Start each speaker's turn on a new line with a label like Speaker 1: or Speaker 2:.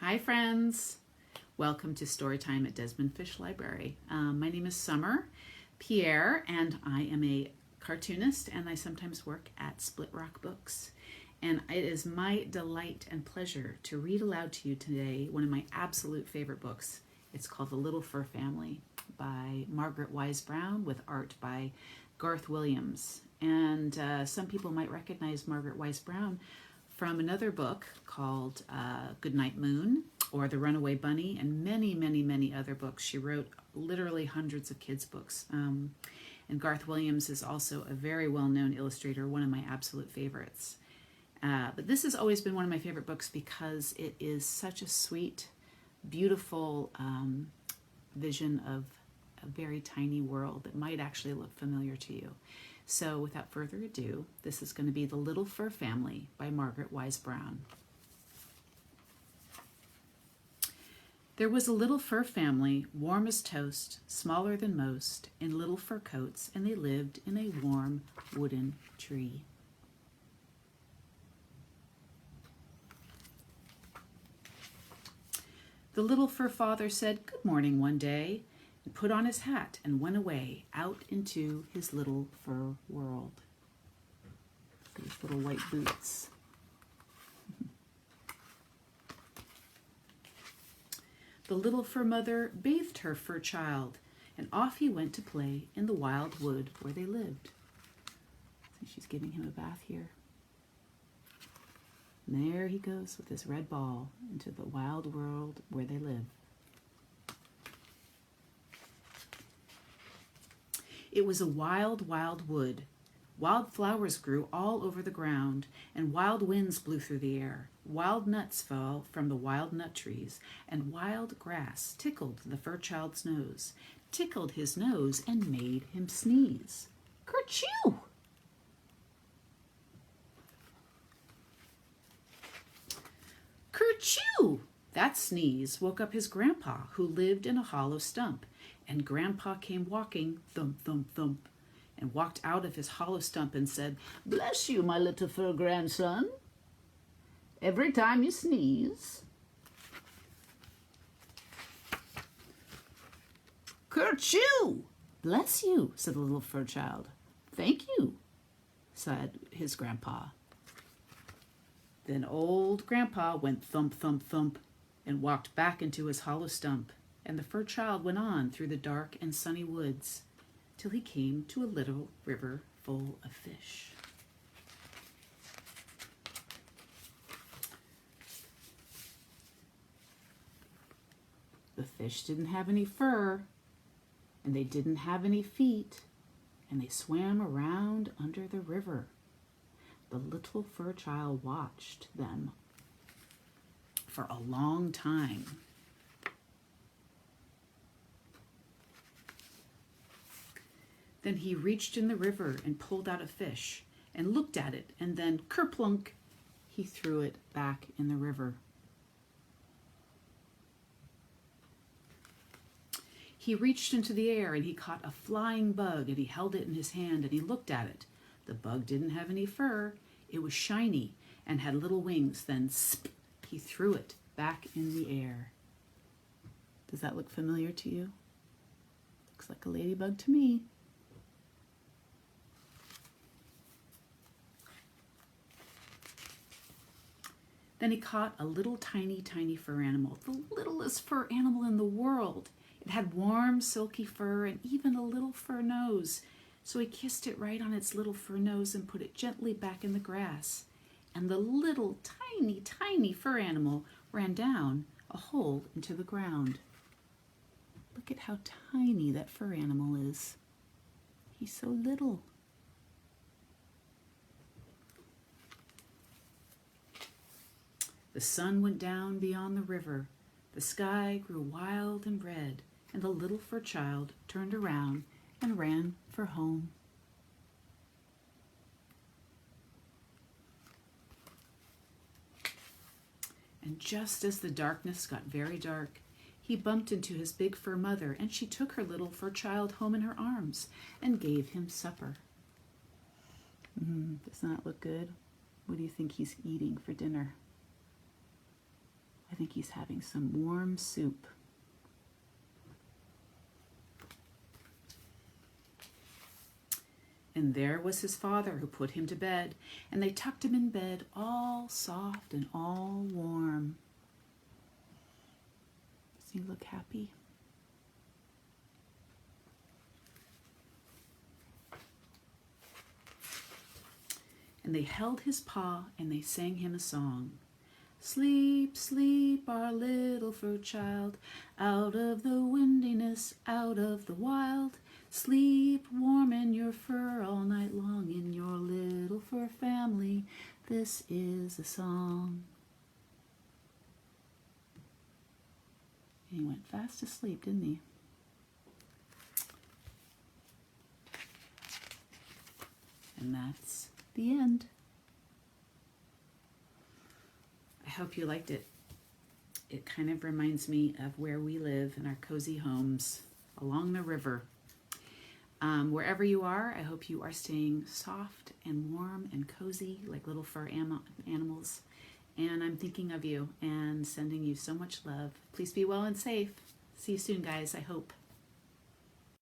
Speaker 1: Hi friends! Welcome to Storytime at Desmond-Fish Library. My name is Summer Pierre and I am a cartoonist and I sometimes work at Split Rock Books. And it is my delight and pleasure to read aloud to you today one of my absolute favorite books. It's called The Little Fur Family by Margaret Wise-Brown with art by Garth Williams. And some people might recognize Margaret Wise-Brown from another book called Goodnight Moon or The Runaway Bunny and many other books. She wrote literally hundreds of kids' books. And Garth Williams is also a very well-known illustrator, one of my absolute favorites. But this has always been one of my favorite books because it is such a sweet, beautiful vision of a very tiny world that might actually look familiar to you. So without further ado, this is going to be The Little Fur Family by Margaret Wise-Brown. There was a little fur family, warm as toast, smaller than most, in little fur coats, and they lived in a warm wooden tree. The little fur father said good morning one day, and put on his hat and went away out into his little fur world. These little white boots. The little fur mother bathed her fur child, and off he went to play in the wild wood where they lived. So she's giving him a bath here. And there he goes with his red ball into the wild world where they live. It was a wild, wild wood. Wild flowers grew all over the ground, and wild winds blew through the air. Wild nuts fell from the wild nut trees, and wild grass tickled the fur child's nose, tickled his nose, and made him sneeze. Kerchoo! Kerchoo! That sneeze woke up his grandpa, who lived in a hollow stump. And Grandpa came walking, thump, thump, thump, and walked out of his hollow stump and said, "Bless you, my little fur grandson. Every time you sneeze." Kerchoo! "Bless you," said the little fur child. "Thank you," said his grandpa. Then old Grandpa went thump, thump, thump, and walked back into his hollow stump. And the fur child went on through the dark and sunny woods till he came to a little river full of fish. The fish didn't have any fur, and they didn't have any feet, and they swam around under the river. The little fur child watched them for a long time. Then he reached in the river and pulled out a fish and looked at it, and then kerplunk, he threw it back in the river. He reached into the air and he caught a flying bug and he held it in his hand and he looked at it. The bug didn't have any fur. It was shiny and had little wings. Then spit, he threw it back in the air. Does that look familiar to you? Looks like a ladybug to me. Then he caught a little tiny fur animal, the littlest fur animal in the world. It had warm, silky fur and even a little fur nose. So he kissed it right on its little fur nose and put it gently back in the grass. And the little tiny fur animal ran down a hole into the ground. Look at how tiny that fur animal is. He's so little. The sun went down beyond the river. The sky grew wild and red, and the little fur child turned around and ran for home. And just as the darkness got very dark, he bumped into his big fur mother, and she took her little fur child home in her arms and gave him supper. Doesn't that look good? What do you think he's eating for dinner? I think he's having some warm soup. And there was his father who put him to bed, and they tucked him in bed all soft and all warm. Does he look happy? And they held his paw and they sang him a song. Sleep, sleep, our little fur child, out of the windiness, out of the wild. Sleep warm in your fur all night long, in your little fur family. This is a song. And he went fast asleep, didn't he? And that's the end. I hope you liked it. It kind of reminds me of where we live in our cozy homes along the river. Wherever you are, I hope you are staying soft and warm and cozy like little fur animals. And I'm thinking of you and sending you so much love. Please be well and safe. See you soon, guys, I hope.